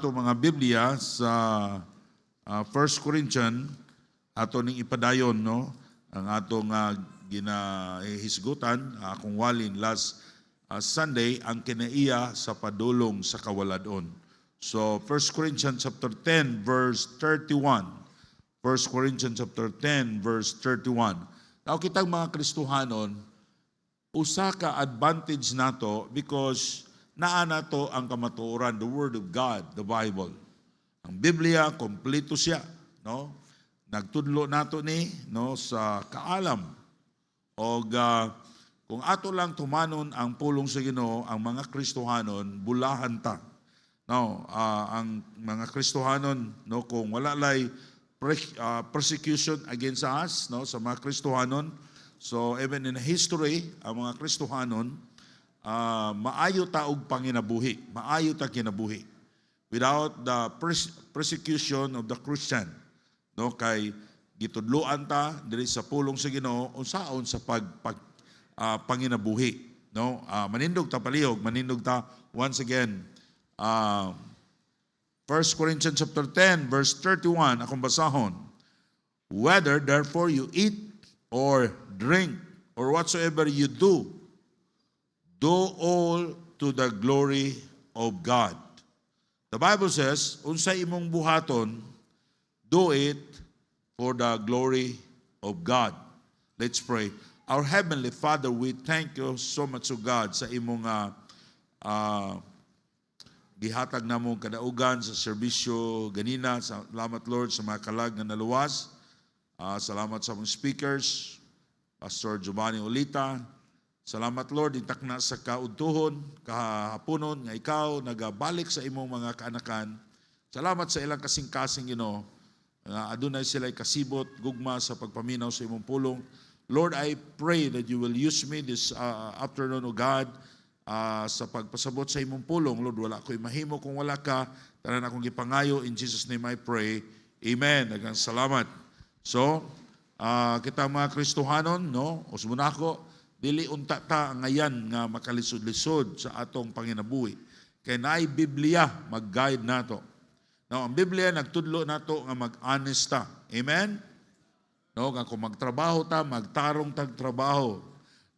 ato mga Biblia sa 1 Corinthians ato ning ipadayon no ang atong ginahisgutan akong walin last Sunday ang kinaiya sa padulong sa kawaladon. So 1 Corinthians chapter 10 verse 31. 1 Corinthians chapter 10 verse 31. Now kitang mga Kristohanon usa ka advantage nato because naa nato ang kamatuoran, the Word of God, the Bible. Ang Biblia, kompleto siya, no? Nagtudlo nato ni no sa kaalam. O kung ato lang tumanon ang pulong sa Ginoo, ang mga Kristohanon bulahan ta. No, ang mga Kristohanon no kung wala lay persecution against us no sa mga Kristohanon. So even in history, ang mga Kristohanon maayo ta og panginabuhi, maayo ta kinabuhi without the persecution of the Christian. No kay gitudloan ta diri sa pulong sa Ginoo unsaon sa panginabuhi. No, manindog ta palihog, manindog ta once again. 1 Corinthians chapter 10 verse 31 akong basahon. Whether therefore you eat or drink or whatsoever you do all to the glory of God. The Bible says, unsay imong buhaton, do it for the glory of God. Let's pray. Our Heavenly Father, we thank you so much to God sa imong gihatag namong kadaugan sa serbisyo ganina. Salamat Lord sa mga kalag na naluwas. Salamat sa mga speakers, Pastor Giovanni Olita. Salamat Lord, itakna sa kaudtuhon, kahaponon, nga ikaw nagabalik sa imong mga kaanakan. Salamat sa ilang kasing-kasing Ginoo. Adunay sila'y kasibot, gugma sa pagpaminaw sa imong pulong. Lord, I pray that you will use me this afternoon, O God, sa pagpasabot sa imong pulong. Lord, wala ko'y mahimo kung wala ka. Tanan akong gipangayo. In Jesus' name I pray. Amen. Daghang salamat. So, kita mga Kristohanon, no? Usmuna ako, dili unta ta ngayon nga makalisod-lisod sa atong panginabuhi. Kaya naay Biblia mag-guide nato. Now, ang Biblia nagtudlo nato nga mag-honest ta. Amen? No, nga kung magtrabaho ta, magtarong tag trabaho.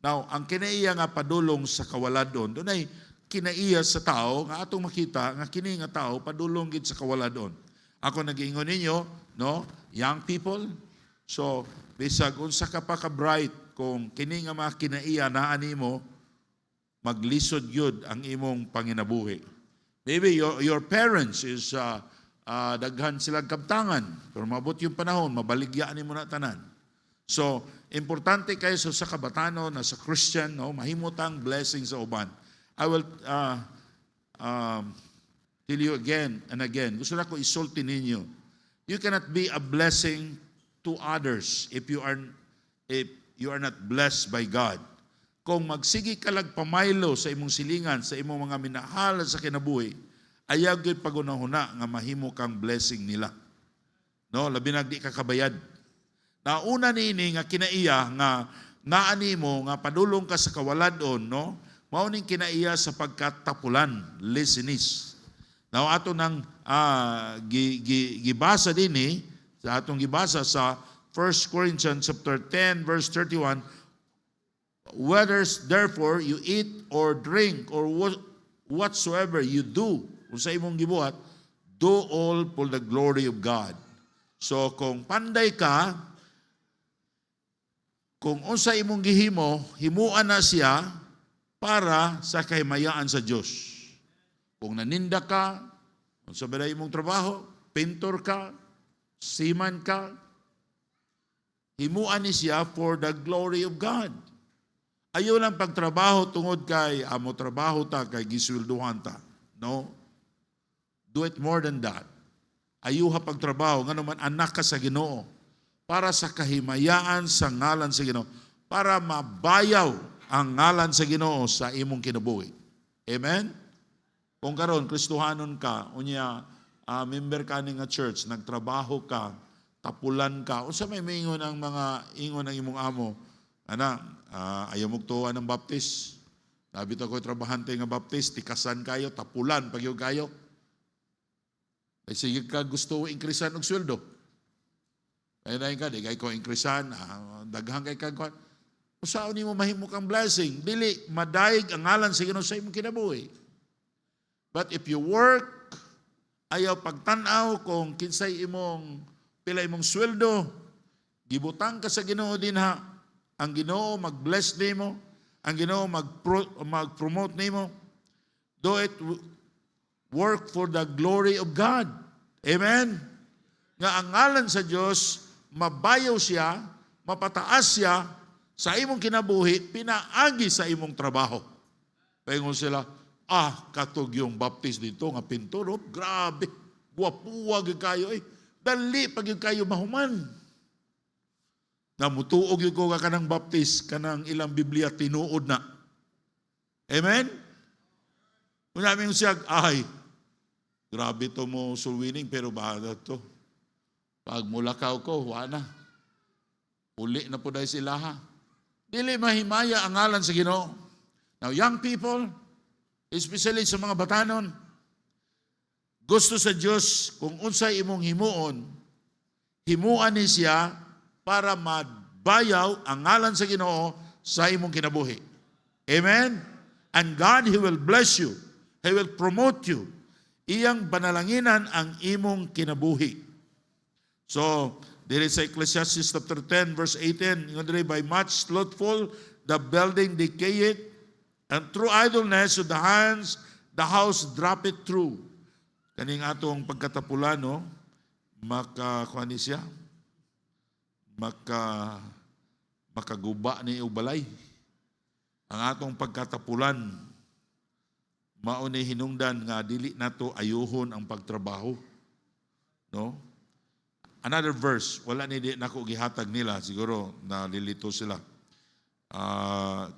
Now, ang kinaiya nga padulong sa kawaladon, doon ay kinaiya sa tao, nga atong makita, nga kini nga tao, padulong gid sa kawaladon. Ako nag-iingon ninyo, no, young people, so, bisag unsa ka pa ka-bright, kung kini nga mga kinaiya na animo, maglisod yun ang imong panginabuhi. Maybe your parents is daghan silang kabtangan, pero mabot yung panahon, mabaligya ni mo na tanan. So, importante kayo sa kabatanon na sa Christian, no, mahimutang blessing sa uban. I will tell you again and again, gusto na ko isulti ninyo, you cannot be a blessing to others if you are not blessed by God. Kung magsigi ka lag pamaylo sa imong silingan, sa imong mga minahal sa kinabuhi, ayaw gyud pagunahuna nga mahimo kang blessing nila. No, labi na di ka kabayad. Nauna niini nga kinaiya nga naani mo nga padulong ka sa kawaladon, no? Mao ning kinaiya sa pagkatapulan, listenis. Now ato nang gibasa dinhi, sa atong gibasa sa 1 Corinthians chapter 10 verse 31, whether therefore you eat or drink or whatsoever you do, kung sa imong gibuhat, do all for the glory of God. So kung panday ka, kung unsa imong gihimo, himuan na siya para sa kahimayaan sa Dios. Kung naninda ka, unsa ba imong trabaho, pintor ka, seaman ka, himuan ni siya for the glory of God. Ayaw lang pagtrabaho tungod kay amo trabaho ta kay gisweldohan ta. No. Do it more than that. Ayaw ha pagtrabaho nganuman anak ka sa Ginoo para sa kahimayaan sa ngalan sa Ginoo, para mabayaw ang ngalan sa Ginoo sa imong kinabuhi. Amen. Kung karon Kristohanon ka, unya member ka ning nga church, nagtrabaho ka, tapulan ka, unsa may mingon ang mga ingon ng imong amo, ana, ayaw mo tuwa ng baptist. Sabi to ko trabahante nga baptist, tikasan kayo, tapulan, pagyo kayo. Ay sige ka gusto inkrisan og sweldo. Kaya na ka, di kay ko inkrisan, daghang kay kagwan. Usaon nimo mahimo kang blessing. Dili, madayig ang ngalan sa Ginoo sa imong kinabuhi. But if you work, ayaw pagtanaw kung kinsay imong pila imong sweldo, gibutang ka sa Ginoo dinha, ang Ginoo mag-bless nimo, ang Ginoo mag-promote nimo. Do it work for the glory of God. Amen? Nga ang ngalan sa Diyos, mabayaw siya, mapataas siya sa imong kinabuhi, pinaagi sa imong trabaho. Paingon sila, katog yung baptist dito, nga pintor, grabe, guwapuwag yung kayo, dali pag yung kayo mahuman. Namutuog yung ko ka kanang baptist, kanang ilang Biblia tinuod na. Amen? Unaming siya, grabe to mo soul winning, pero bahala to. Pag mulakaw ko, wala na. Uli na po dahil sila ha. Dili mahimaya ang ngalan sa Ginoo. Now, young people, especially sa mga batanon, gusto sa Diyos kung unsay imong himuon, himuan ni siya para mabayaw ang ngalan sa Ginoo sa imong kinabuhi. Amen? And God, He will bless you. He will promote you. Iyang panalanginan ang imong kinabuhi. So, there is Ecclesiastes chapter 10, verse 18. By much slothful, the building decayeth, and through idleness of the hands, the house droppeth through. Kaning atong pagkatapulan, no? Makakuani siya? Makaguba ni ubalay. Ang atong pagkatapulan, mauni hinungdan nga dili nato ayuhon ang pagtrabaho. No? Another verse, wala ni di nako gihatag nila, siguro nalilito sila.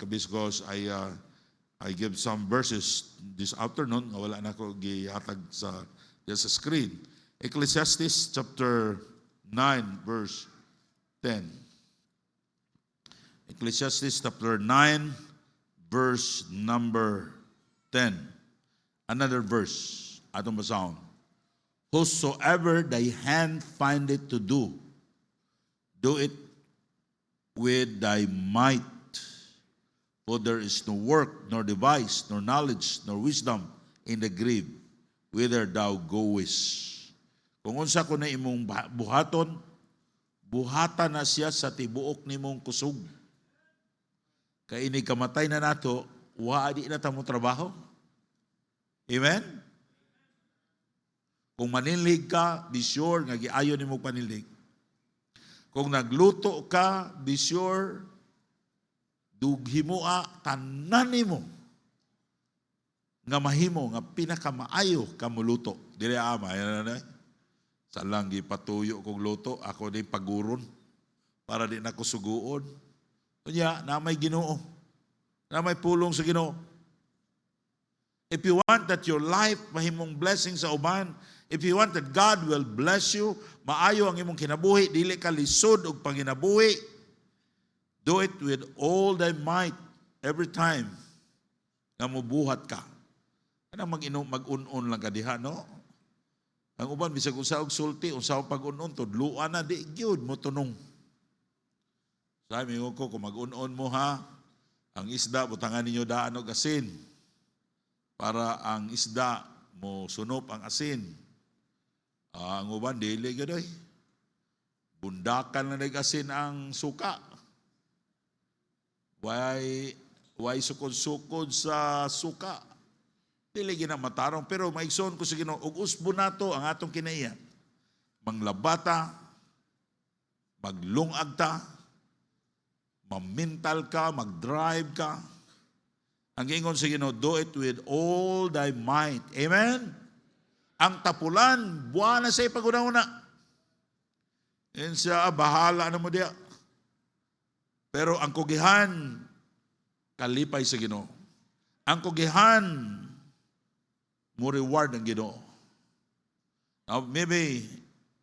Because I give some verses this afternoon, wala nako gihatag sa screen. Ecclesiastes chapter 9 verse 10. Ecclesiastes chapter 9 verse number 10. Another verse, atong basahon. Whosoever thy hand findeth to do, do it with thy might. For there is no work, nor device, nor knowledge, nor wisdom in the grave, whither thou goest. Kung unsa ko na imong buhaton, buhatan na siya sa tibuok nimong kusog. Kay ini kamatay na nato, waadi na tamo trabaho. Amen? Kung manilig ka, be sure nga giayon nimo panilig. Kung nagluto ka, be sure dughimoa tanan nimo nga mahimo nga pinakamaayo ka muluto. Dili ama, sa lang gipatuyo kong luto, ako di paguron para di na ko suguon. Kunya, na may Ginoo. Na may pulong sa Ginoo. If you want that your life mahimong blessing sa uban, if you want that God will bless you, maayo ang imong kinabuhi, dili ka lisod og panginabuhi, do it with all thy might every time na mubuhat ka. Kanang mag-un-un lang ka diha, no? Ang uban, bisag unsa og sulti, unsa og pag-un-un, tudluan na, di gyud mo tunong. Sabi ko, kung mag-un-un mo ha, ang isda, butangan ninyo daan og asin, para ang isda mo sunop ang asin. Ang uban, dili gyud ay. Bundakan na nag-asin ang suka. Why sukod-sukod sa suka. Dili gina matarong, pero maigsoon ko sa Ginoo, ug usbo nato ang atong kinaiya. Manglabata, maglungag ta, mamintal ka, mag-drive ka. Ang gingon sa Ginoo, do it with all thy might. Amen? Ang tapulan, buwan na sa'y pag-una-una. Yan siya, bahala na mo diya. Pero ang kugihan, kalipay sa Ginoo. Ang kugihan, mo reward ang Ginoo. Now, maybe,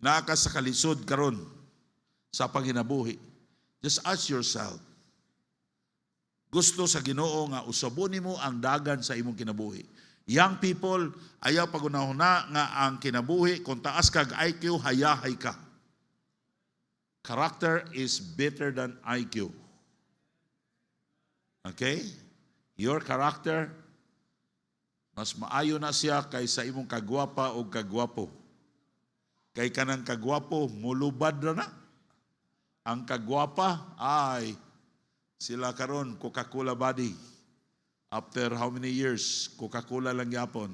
naaka sa kalisod karon sa panginabuhi. Just ask yourself, gusto sa Ginoo nga usabon nimo ang dagan sa imong kinabuhi. Young people, ayaw pagunahuna nga ang kinabuhi, kung taas kag IQ, hayahay ka. Character is better than IQ. Okay? Your character, mas maayo na siya kaysa imong kagwapa o kagwapo. Kay kanang kagwapo, mulubad na. Ang kagwapa, ay, sila karon Coca-Cola body. After how many years, Coca-Cola lang yapon.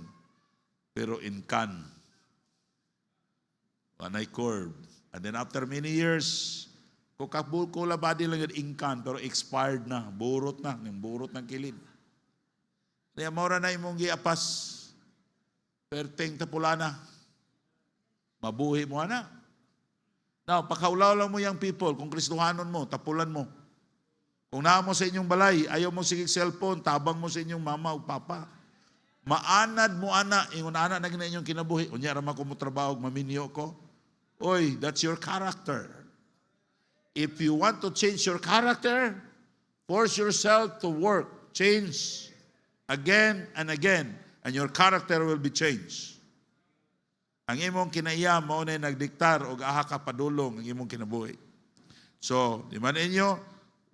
Pero in can. Wanay curve. And then after many years, Coca-Cola body lang yun in can, pero expired na. Burot na. Yung burot ng kilid. Kaya maura na imong giapas. Perteng tapula na. Mabuhi mo na. Now, pakaulaw lang mo yung people. Kung Kristohanon mo, tapulan mo. Kung naa mo sa inyong balay, ayaw mo sige cellphone, tabang mo sa inyong mama o papa. Maanad mo ana, ingon ana na gina inyong kinabuhi. Unya ra man ko mo trabaho, maminyo ko. Oy, that's your character. If you want to change your character, force yourself to work. Change again and again, and your character will be changed. Ang imong kinaiya mao na nagdiktar og aha ka padulong ang imong kinabuhi. So, di man inyo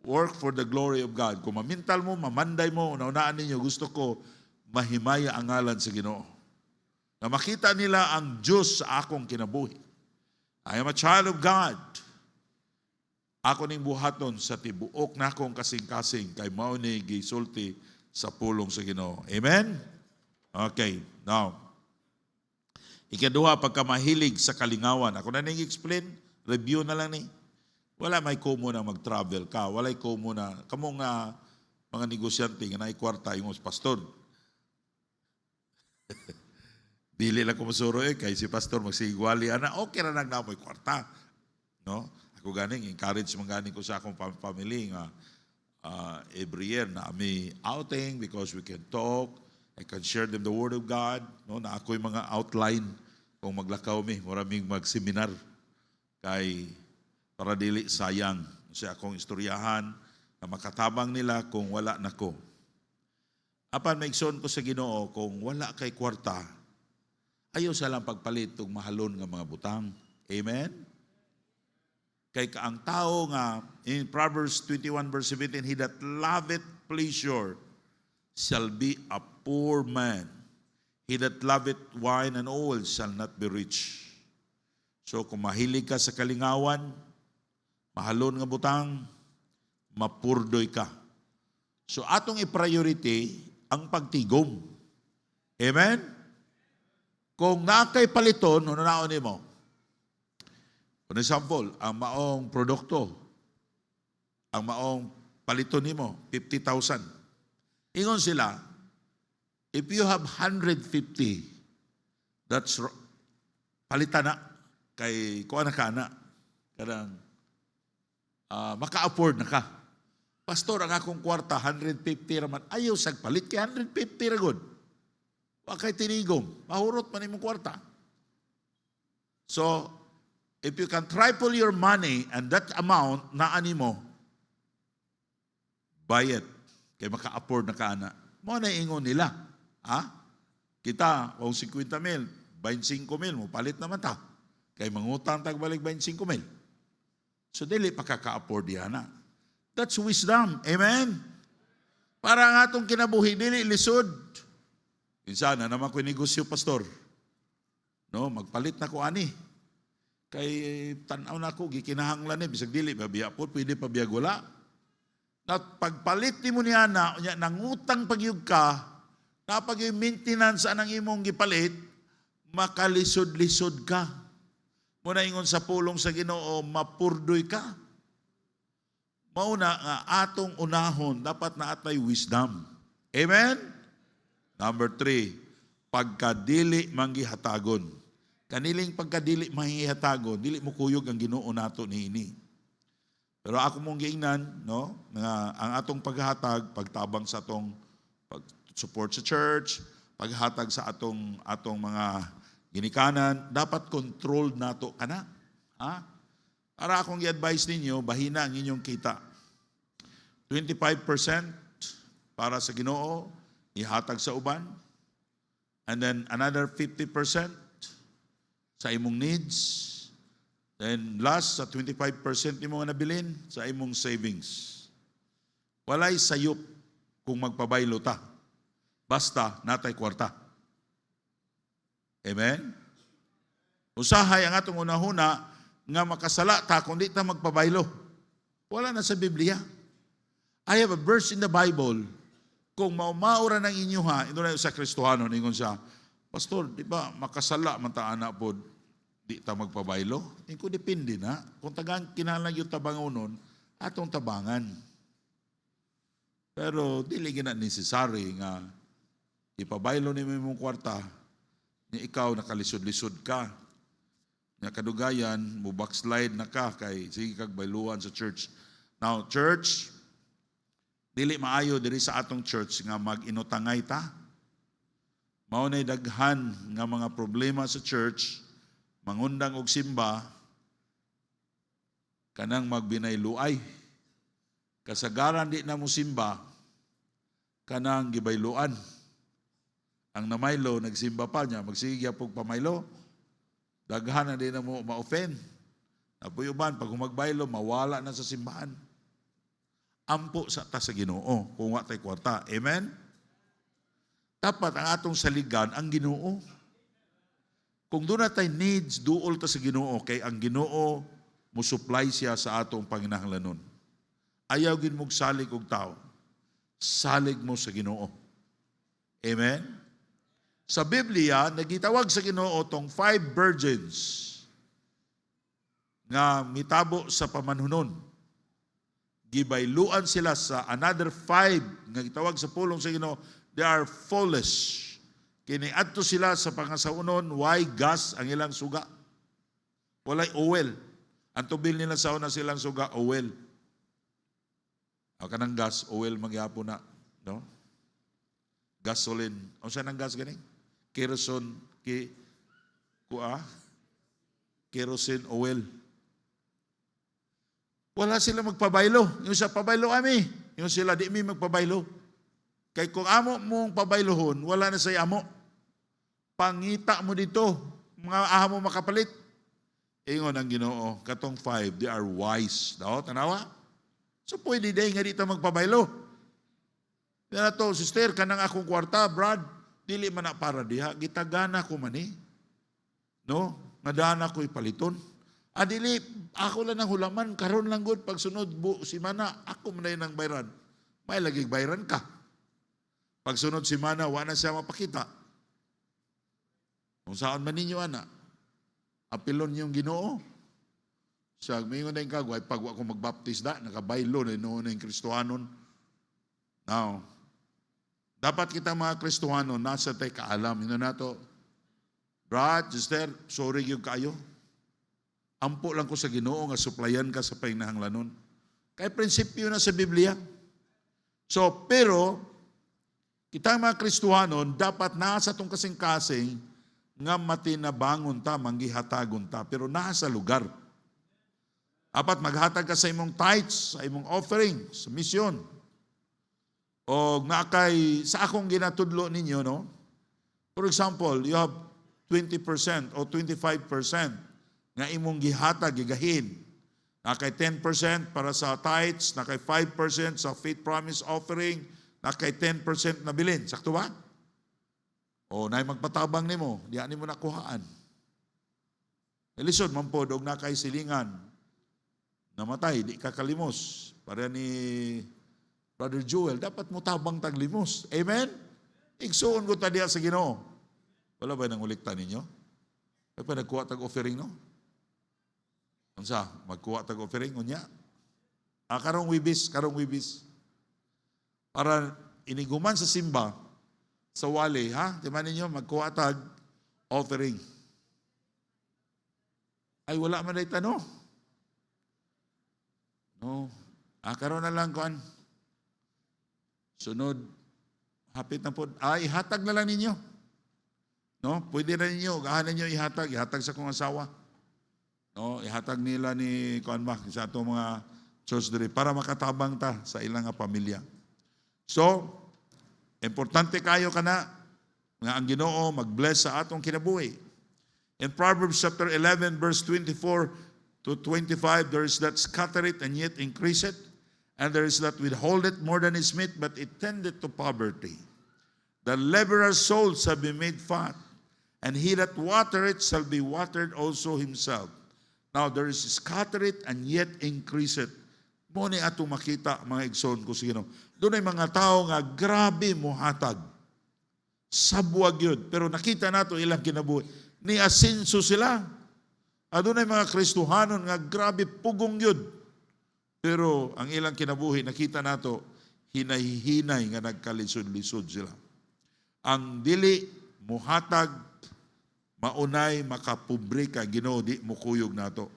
work for the glory of God. Kung mamintal mo, mamanday mo, unaunaan ninyo, gusto ko mahimaya ang ngalan sa Ginoo. Na makita nila ang Diyos sa akong kinabuhi. I am a child of God. Ako ning buhaton sa tibuok na akong kasing-kasing kay mao ni gisulti sa pulong sa Ginoo. Amen? Okay, now, ikaduha, pagkamahilig sa kalingawan. Ako na nang-explain, review na lang ni. Wala may kumo na mag-travel ka. Walay kumo na, kamong mga negosyante nga naikwarta yung pastor. Dili lang ko masuro kay si pastor magsigwali, okay na lang na mo'y kwarta. No? Ako ganing, encourage man ganing ko sa akong family nga every year na may outing because we can talk, I can share them the Word of God. No? Na ako'y mga outline kung maglakaw mi, maraming mag-seminar kay para dili sayang sa akong istoryahan na makatabang nila kung wala na ko. Apan maigsoon ko sa Ginoo, kung wala kay kwarta, ayaw sa lang pagpalit og mahalon nga mga butang. Amen? Kay kaang tao nga, in Proverbs 21 verse 17, he that loveth pleasure shall be a poor man. He that loveth wine and oil shall not be rich. So kung mahilig ka sa kalingawan, mahalon nga butang, mapurdoy ka. So atong i-priority ang pagtigom. Amen? Kung nakay paliton, ano naon mo? For example, ang maong produkto, ang maong paliton nimo 50,000. Ingon sila, if you have 150, that's palitan na kay kuha na ka na. Kadang maka-afford na ka. Pastor, ang akong kwarta, 150 raman. Ayaw sagpalit kay 150 ragod. Wakay tinigom. Mahurot man imong kwarta. So, if you can triple your money and that amount na animo, buy it. Kaya maka-afford na ka na. Mo na ingon nila. Ha? Kita, kung 50 mil, 25 mil, mo palit naman ta. Kaya mangutang tagbalik 25 mil. So, dili pakaka-afford yan na. That's wisdom. Amen? Para nga itong kinabuhi, dili lisod. Insana naman ko negosyo, pastor. No, magpalit na ko ani. Kay tanaw na ko, gikinahanglan eh. Bisag dili, pabiya po, pwede pabiyag wala. At pagpalit ni mo niya na, nangutang pagyug ka, kapag yung maintenance anang imong gipalit, makalisod-lisod ka. Muna ingon sa pulong sa Ginoo, mapurdoy ka. Mauna nga atong unahon, dapat na atay wisdom. Amen? Number 3, pagkadili manggihatagon. Kaniling pagkadili manggihatagon, dili mo kuyog ang Ginoo nato niini. Pero ako mong giingnan, no, nga ang atong paghatag, pagtabang sa atong pag-support sa church, paghatag sa atong mga ginikanan, dapat controlled nato kana. Ha? Para akong i-advise ninyo, bahina ang inyong kita. 25% para sa Ginoo, ihatag sa uban. And then another 50% sa imong needs. Then last, sa 25% imong nabilin, sa imong savings. Walay sayop kung magpabaylo ta. Basta natay kwarta. Amen? Usahay ang atong unahuna nga makasala ta kung di ta magpabaylo. Wala na sa Biblia. I have a verse in the Bible, kung maumaura ng inyuha, ito na sa Kristohano, ningon siya, Pastor, di ba makasala man ta anak po, di ta magpabaylo? Iko depende na. Kung tagang kinalang yung tabangonon, atong tabangan. Pero dili gina necessary nga ipabaylo ni mong kwarta, ni ikaw nakalisod-lisod ka. Nga kadugayan, mo backslide na ka kay sige kag bayluan sa church. Now, church, dili maayo diri sa atong church nga mag-inutangay ta. Mao nay daghan nga mga problema sa church, mangundang og simba, kanang magbinayluay. Kasagaran di na mo simba, kanang gibayluan. Ang namaylo, nagsimba pa niya, magsigya pog pamaylo, daghan na di na mo ma-offend. Napuyuban, pag humagbaylo, mawala na sa simbahan. Ampo sa ta sa Ginoo, kung wa tay kwarta. Amen? Dapat ang atong saligan ang Ginoo. Kung doon natin needs, duol ta sa Ginoo, kay ang Ginoo mo supply siya sa atong panginahanglanon. Ayaw gin mong salig og tao. Salig mo sa Ginoo. Amen? Sa Biblia, nagitawag sa Ginoo tong 5 virgins nga mitabo sa pamanhunon. Gibayluan sila sa another 5 nga gitawag sa pulong sa Ginoo. They are foolish. Kiniadto sila sa pangasaunon, why gas ang ilang suga? Walay oil. Ang tubil nila sa una silang suga, oil. Ang kanang gas, oil magyapon na. No? Gasoline. Ang saan ang gas ganing? Kerosene, kerosene oil. Wala sila magpabaylo. Yung sa pabaylo ami. Yung sila di mi magpabaylo. Kay kung amo mong pabaylohon, wala na say amo. Pangita mo dito, mga amo makapalit. Ingon ang Ginoo, katong 5, they are wise. Daw, tanawa? So pwede day nga dito magpabaylo. Yan na to, sister, kanang akong kwarta, Brad, dili man na para diha, gitagana ko man eh. No? Madana ko ipaliton. Dili, ako lang ang hulaman, karon lang good, pagsunod si Mana, ako man na yun ang bayran. May laging bayran ka. Pagsunod si Mana, wala siya mapakita. Kung saan man ninyo, ana, apilon yung Ginoo. Siya, mingon na yung kagway, pag ako magbaptis da, nakabaylo na noon yung Kristohanon. Now, dapat kita mga Kristohanon, nasa tayo kaalam. Ino na to, Brad, sister, sorry yung kayo. Ampo lang ko sa Ginoo nga suplayan ka sa pahinahanglanon. Kaya prinsipyo na sa Biblia. So, pero, kita mga Kristohanon, dapat nasa tong kasing-kasing nga matinabangon ta, manggihatagon ta, pero nasa lugar. Dapat maghatag ka sa imong tithes, sa imong offering, sa misyon. O nakay, sa akong ginatudlo ninyo, no? For example, you have 20% o 25% nga imong gihatag, gigahin. Nakay 10% para sa tithes, nakay 5% sa faith promise offering, na kay 10% na bilin. Sakto ba? O na magpatabang nimo, diyan nimo nakuhaan. Elisod man po, dog na kay silingan. Namatay, di ka kalimos. Para ni Brother Joel, dapat mo tabang taglimos. Amen? Igsuon ko ta diya sa Ginoo. Wala ba nang ulikta ninyo? Ay pa nagkuha tag offering, no? Unsa, magkuha tag offering, unya? Karong wibis. Para iniguman sa simba, sa wali, ha? Timan ninyo, magkuha tag offering. Ay, wala man ay tanong. No. Karon na lang kuan. Sunod, hapit na po. Ihatag na lang ninyo. No? Pwede na ninyo, gahan ninyo ihatag sa kong asawa. No? Ihatag nila ni kuan ba, sa atong mga church diri para makatabang ta sa ilang nga pamilya. So, importante kayo kana nga ang Ginoo mag-bless sa atong kinabuhi. In Proverbs chapter 11 verse 24 to 25, there is that scatter it and yet increase it, and there is that withhold it more than is meet, but it tendeth to poverty. The laborer's soul shall be made fat, and he that water it shall be watered also himself. Now there is scatter it and yet increase it. Mo ni ato makita mga igsoon ko sa Ginoo. Doon ay mga tao nga grabe mo hatag. Sabwag yun. Pero nakita nato ilang kinabuhi. Ni asinso sila. Doon ay mga Kristohanon nga grabe pugong yun. Pero ang ilang kinabuhi, nakita nato, hinay-hinay nga nagkalisod-lisod sila. Ang dili muhatag, maunay makapobre ka, Ginoo di mukuyog nato.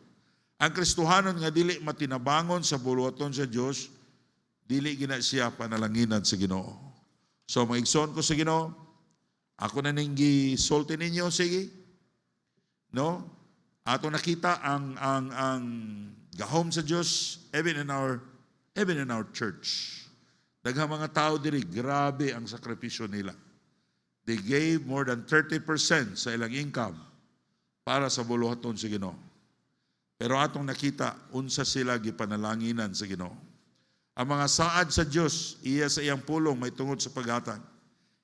Ang Kristohanon nga dili matinabangon sa buluhaton sa Dios, dili gina siya panalanginan sa Ginoo. So maigsoon ko sa Ginoo, ako na ning gisulti ninyo, sige. No? Ato nakita ang gahom sa Dios even in our church. Daghang mga tao diri, grabe ang sakripisyo nila. They gave more than 30% sa ilang income para sa buluhaton sa Ginoo. Pero atong nakita, unsa sila gipanalanginan sa Ginoo. Ang mga saad sa Dios, iya sa iyang pulong may tungod sa paghatag.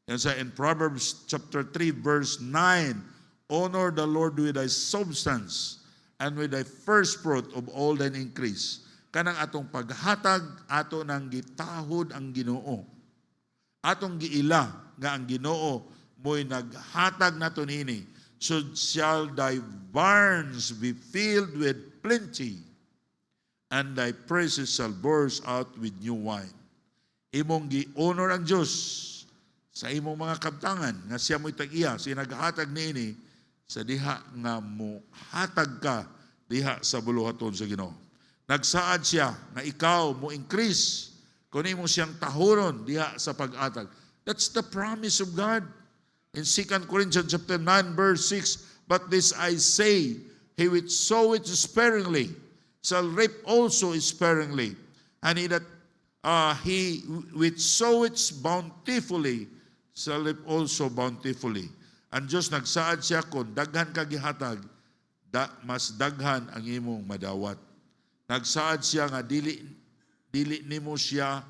Yan sa in Proverbs chapter 3 verse 9, honor the Lord with thy substance and with thy first fruit of all thine increase. Kanang atong paghatag, ato nang gitahod ang Ginoo. Atong giila nga ang Ginoo mo'y naghatag nato nini. So shall thy barns be filled with plenty, and thy praises shall burst out with new wine. Imong gi-honor ang Diyos sa imong mga kabtangan, nga siya mo'y tag-iya, siya naghatag niini, sa diha nga mo hatag ka, diha sa buluhaton sa Ginoo. Nagsaad siya na ikaw mo increase, kung imo siyang tahuron diha sa pag-atag. That's the promise of God. In 2 Corinthians chapter 9 verse 6, but this I say, he which soweth sparingly shall reap also sparingly, and he which soweth bountifully shall reap also bountifully. Ang Diyos nagsaad siya, kung daghan ka gihatag, mas daghan ang imong madawat. Nagsaad siya nga dili nimo siya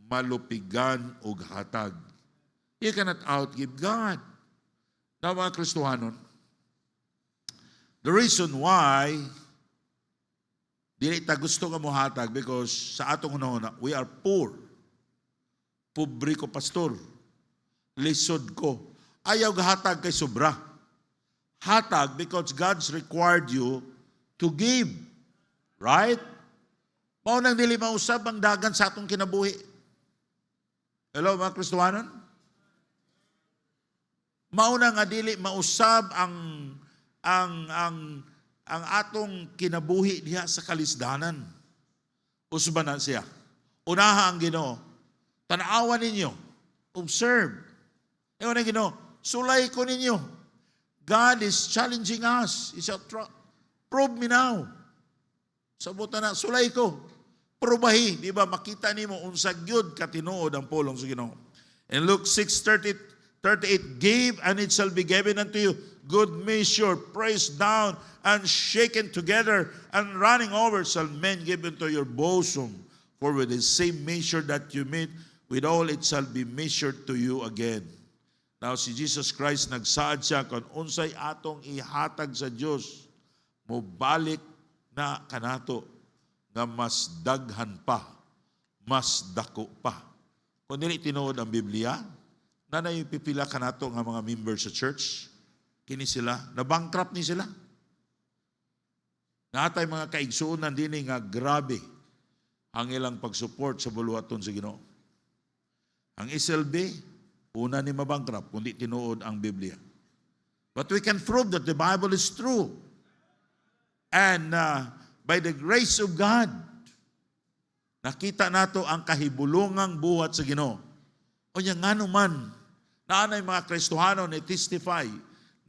malupigan og hatag. You cannot outgive God. Now mga Kristohanon, the reason why dili ta gusto ka mo hatag, because sa atong unahuna, we are poor. Pobre ko, pastor. Lisod ko. Ayaw hatag kay sobra. Hatag because God's required you to give. Right? Mao nang dili mausab ang dagan sa atong kinabuhi. Hello mga Kristohanon? Mauna nga dili mausab ang atong kinabuhi diha sa kalisdanan. Usba na siya. Unaha ang Ginoo. Tanawan ninyo. Observe. Ewan ang Ginoo. Sulay ko ninyo. God is challenging us. He said, prove me now. Sabutan na, sulay ko. Probahi. Di ba? Makita nimo unsag yun katinuod ang pulong sa Ginoo. In Luke 6:38, give and it shall be given unto you. Good measure, pressed down and shaken together and running over shall men give into your bosom. For with the same measure that you meet, with all it shall be measured to you again. Now si Jesus Christ nagsaad siya kung unsay atong ihatag sa Dios, mobalik na kanato nga mas daghan pa, mas dako pa. Kung dili tinuod ang Biblia, nanay pipila kanato nga mga members sa church, kini sila, na-bankrupt ni sila. Natay mga kaigsuonan din nga grabe ang ilang pag-support sa buluhaton sa Ginoo. Ang SLB, una ni mabankrupt, kundi tinuod ang Biblia. But we can prove that the Bible is true. And by the grace of God, nakita nato ang kahibulungang buhat sa Ginoo. O yang nga naman, naanay mga Kristohanon ni testify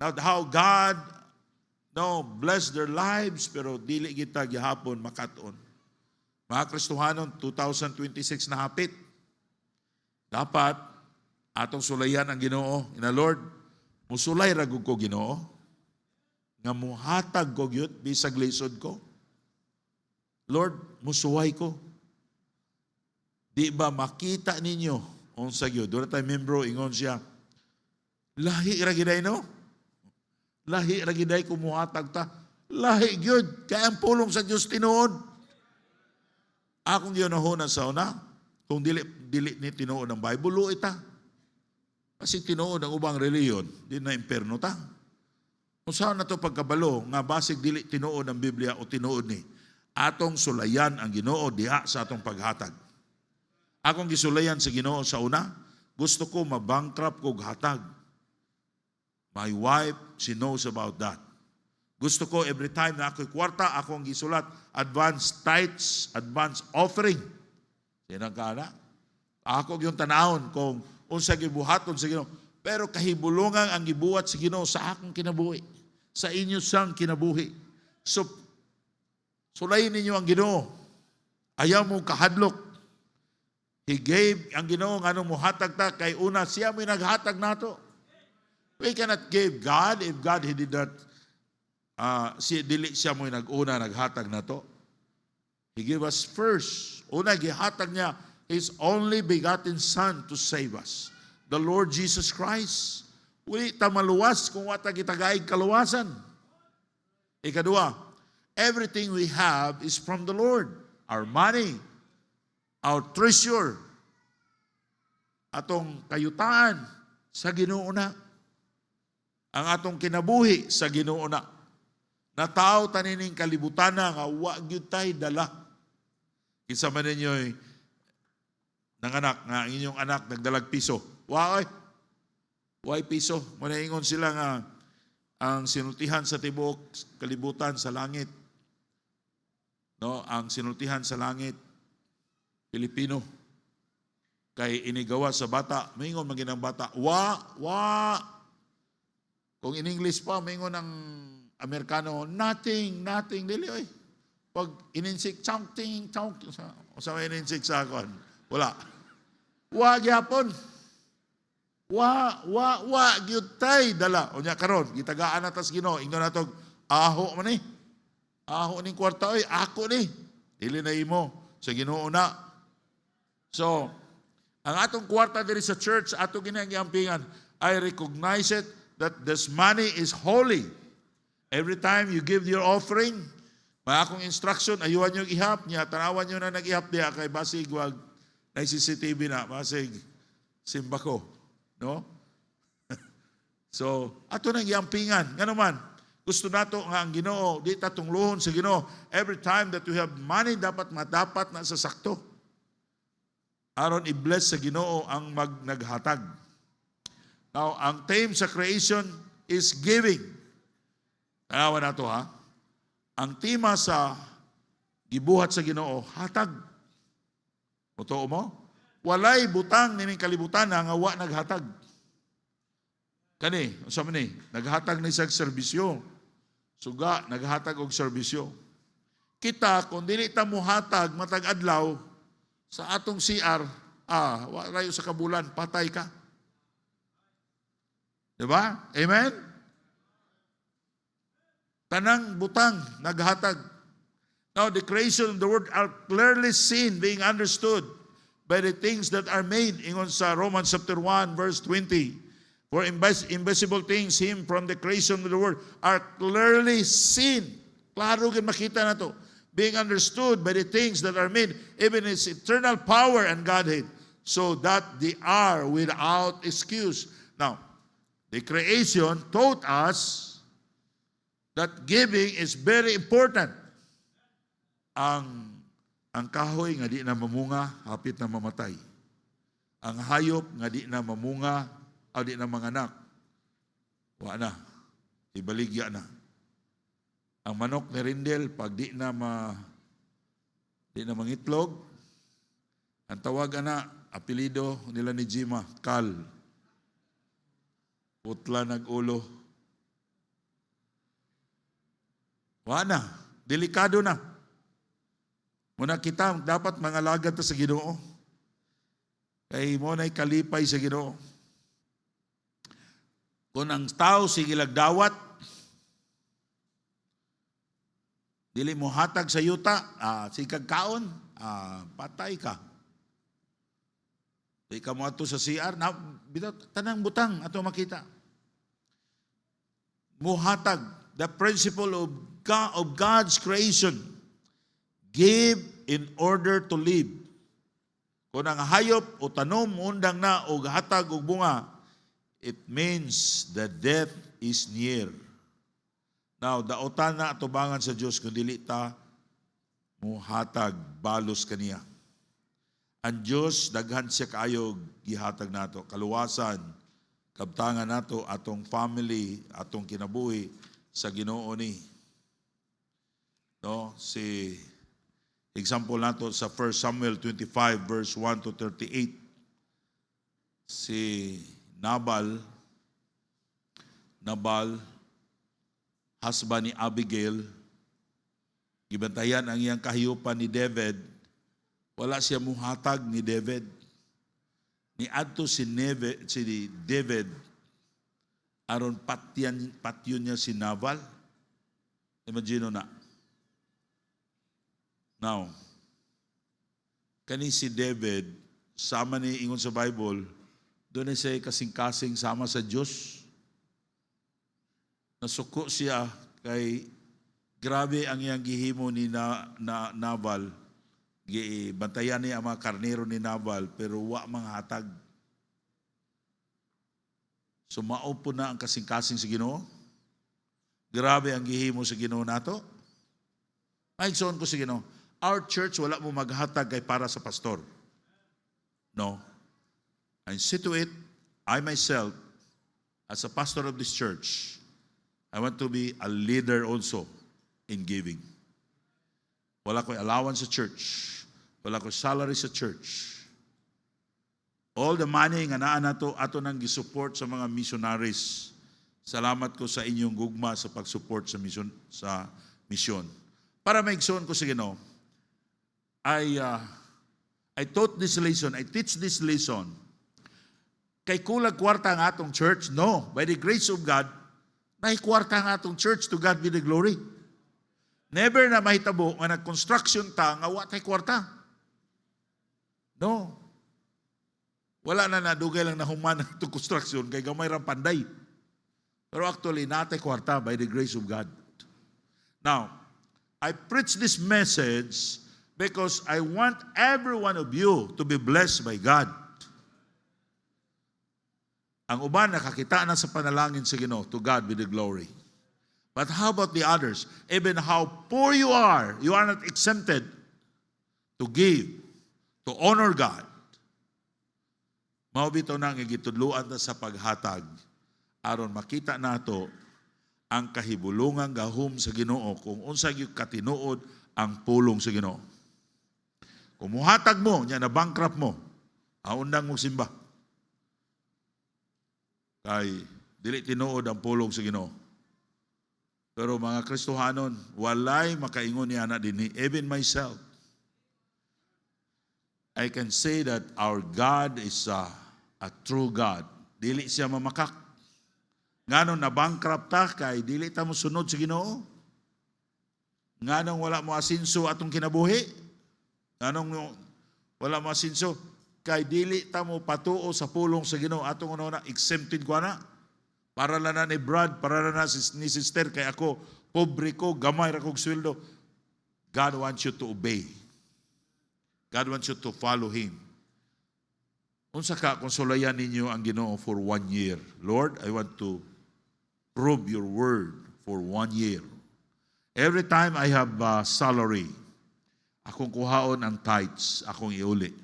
now how God bless their lives, pero dili kita gihapon makaton. Mga Kristohanon, 2026 na hapit. Dapat atong sulayan ang Ginoo. Ina Lord, Musulay ra gud ko Ginoo nga muhatag ko gyud bisag lisod ko. Lord, musuway ko. Di ba makita ninyo unsa gyud? Doon tayo membro ingon siya. Lahi ra giday no? Lahi ra giday ko muhatag ta. Lahi gyud kay ang pulong sa Dios tinuod. Akong ginahuna sa una, kung dili ni tinuod ang Bible, luoy ta. Kasi tinuod ang ubang reliyon, di na imperno ta. Kung saan na ito pagkabalo, nga basig dili tinuod ang Biblia o tinuod ni, atong sulayan ang Ginoo diha sa atong paghatag. Akong gisulayan sa Ginoo sa una, gusto ko mabankrupt kog hatag. My wife, she knows about that. Gusto ko every time na ako'y kwarta, akong gisulat, advance tithes, advance offering. Sinang ka na? Ako yung tanahon kung unsa gibuhaton sa Ginoo. Pero kahibulungan ang gibuhat sa Ginoo sa akong kinabuhi. Sa inyo sang kinabuhi. So, sulayin ninyo ang Ginoo. Ayaw mo kahadlok. He gave ang Ginoo nga nung muhatag ta kay una siya mo'y naghatag nato. We cannot give God if God He did not dili siya mo'y nag-una naghatag nato. He gave us first. Una gihatag niya His only begotten Son to save us. The Lord Jesus Christ. Uli ta maluwas kung wata gitagaig kaluwasan. Ikadua, everything we have is from the Lord. Our money, our treasure, atong kayutaan sa Ginoo na. Ang atong kinabuhi sa Ginoo na. Nataw tanining kalibutan na nga wa gyud tay dala. Kinsa man ninyo'y nanganak nga ang inyong anak nagdalag piso. Why piso? Manaingon sila nga ang sinultihan sa tibuok kalibutan sa langit. No, ang sinultihan sa langit Pilipino. Kay inigawa sa bata, maingon maginang bata, wa. Kung in English pa, maingon ang Amerikano, nothing, dili oy. Pag ininsik something, sa may ininsik sa akon. Wala. Wa gyapon. Wa gyud tay dala. Unya karon gitagaan na tas Ginoo, ingon natog aho man ni. Aho ning kwarta oy, ako ni. Dili na imo sa Ginoo na. So, ang atong kwarta diri sa church, ato ginagiampingan, I recognize it that this money is holy. Every time you give your offering, may akong instruction, ayuhan nyo ihap niya, tanawan nyo na nag-ihap niya, kay basig wag na CCTV na, basig simba ko. No? So, ato nang iampingan. Nga naman, gusto nato nga ang Ginoo, di tatong luhon sa Ginoo. Every time that we have money, dapat na sa sakto. Aron i-bless sa Ginoo ang naghatag. Now, ang theme sa creation is giving. Tanawan nato ha. Ang tema sa gibuhat sa Ginoo, hatag. Totoo mo? Walay butang nining kalibutan nga wa naghatag. Kani, unsa man ni? Naghatag ni sa serbisyo. Suga, naghatag og serbisyo. Kita, kung dili ta muhatag matag adlaw sa atong CR, wa rayo sa kabulan, patay ka. Diba? Amen? Tanang butang, naghatag. Now, the creation of the world are clearly seen, being understood by the things that are made. Ingon sa Romans chapter 1, verse 20. For invisible things, Him from the creation of the world, are clearly seen. Klaro gan makita na to. Being understood by the things that are made, even His eternal power and Godhead, so that they are without excuse. Now, the creation taught us that giving is very important. Ang kahoy nga di na mamunga, hapit na mamatay. Ang hayop nga di na mamunga, o di na manganak, wa na, ibaligya na. Ang manok ni Rindel, pag di na mangitlog, ang tawag na, apelido nila ni Jima, Kal. Putla nag-ulo. Wa na, delikado na. Muna kita, dapat mangalagad ta sa Ginoo. Kay mo na'y kalipay sa Ginoo. Kung ang tao sige lagdawat, dili mo hatag sa yuta, sigag kaon, patay ka. Di ka mo ato sa CR, tanang butang ato makita. Muhatag, the principle of God's creation. Give in order to live. Kung ang hayop o tanom, undang na o hatag o bunga, it means the death is near. Now, daotan na atubangan sa Diyos kung dili ta muhatag balos kaniya. Ang Diyos, daghan siya kaayog gihatag nato. Kaluwasan, kabtangan nato atong family, atong kinabuhi sa Ginoo ni. No, si example nato sa 1 Samuel 25 verse 1 to 38. Si Nabal, husband ni Abigail, gibantayan ang iyang kahiyupan ni David. Wala siya muhatag ni David. Niadto si David aron patyon niya si Nabal. Imagine na. Now, kani si David, sama ni ingon sa Bible, doon siya kasing-kasing sama sa Diyos. Nasuko siya kay grabe ang iyang gihimo ni Nabal. Bantayan niya ang mga karnero ni Nabal, pero wa mga hatag. So maupo na ang kasing-kasing sa Ginoo. Grabe ang gihimo sa Ginoo nato. Ay, soon ko sa Ginoo. Our church, wala mo maghatag kay para sa pastor. No. I see to it, I myself, as a pastor of this church, I want to be a leader also in giving. Wala ko'y allowance sa church. Wala ko'y salary sa church. All the money nga naa nato ato nang gisupport sa mga missionaries. Salamat ko sa inyong gugma sa pag-support sa misyon. Para maigsoon ko sa Ginoo, I taught this lesson, I teach this lesson. Kay kulag kwarta ang atong church? No. By the grace of God, may kwarta ang atong church, to God be the glory. Never na mahitabo nga nag-construction ta nga watay kwarta. No. Wala na nadugay lang na human itong construction kay gamay rang panday. Pero actually, natay kwarta by the grace of God. Now, I preach this message because I want every one of you to be blessed by God. Ang uban nakakita na sa panalangin sa Ginoo, to God be the glory. But how about the others? Even how poor you are not exempted to give, to honor God. Maubito na ang igitudluan ta sa paghatag aron makita nato ang kahibulungang gahom sa Ginoo kung unsa gyud katinuod ang pulong sa Ginoo. Kung muhatag mo, nya na bankrupt mo, aundang mo simba. Kay dili tinuod ang pulong sa Ginoo. Pero mga Kristohanon, walay makaingon niya na dinhi. Even myself, I can say that our God is a true God. Dili siya mamakak. Nganong na-bankrupt ta kay dili ta mo sunod sa Ginoo. Nganong wala mo asinso atong kinabuhi. Nganong wala mo asinso kay dili ta mo patuo sa pulong sa Ginoo. Atong una exempted ko na. Para lang na ni Brad, para lang na ni sister, kay ako, pobre ko, gamay ra kong sweldo. God wants you to obey. God wants you to follow Him. Unsa ka, konsulayan ninyo ang Ginoo for 1 year. Lord, I want to prove your word for 1 year. Every time I have a salary, akong kuhaon ang tithes, akong iuli.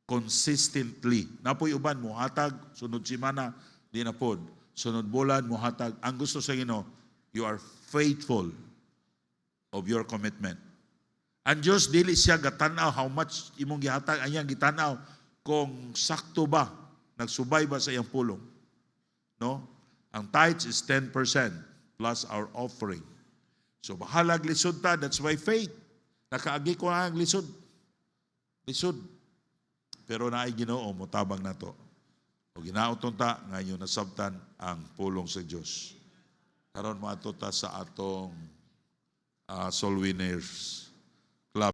Consistently. Napoy uban mo, hatag, sunod simana, di na pod. Sunod bulan mo hatag. Ang gusto sa Ginoo, you are faithful of your commitment. Ang Diyos dili siya gatanaw how much imong gihatag, anyang gitanaw kung sakto ba, nagsubay ba sa iyang pulong. No? Ang tithes is 10% plus our offering. So bahalag lisod ta, that's why faith. Nakaagi ko ang lisod. Lisod. Pero naay Ginoo mo tabang nato. O ginauton ta ngayon nasabtan ang pulong sa Dios. Karon maato ta sa atong soul winners.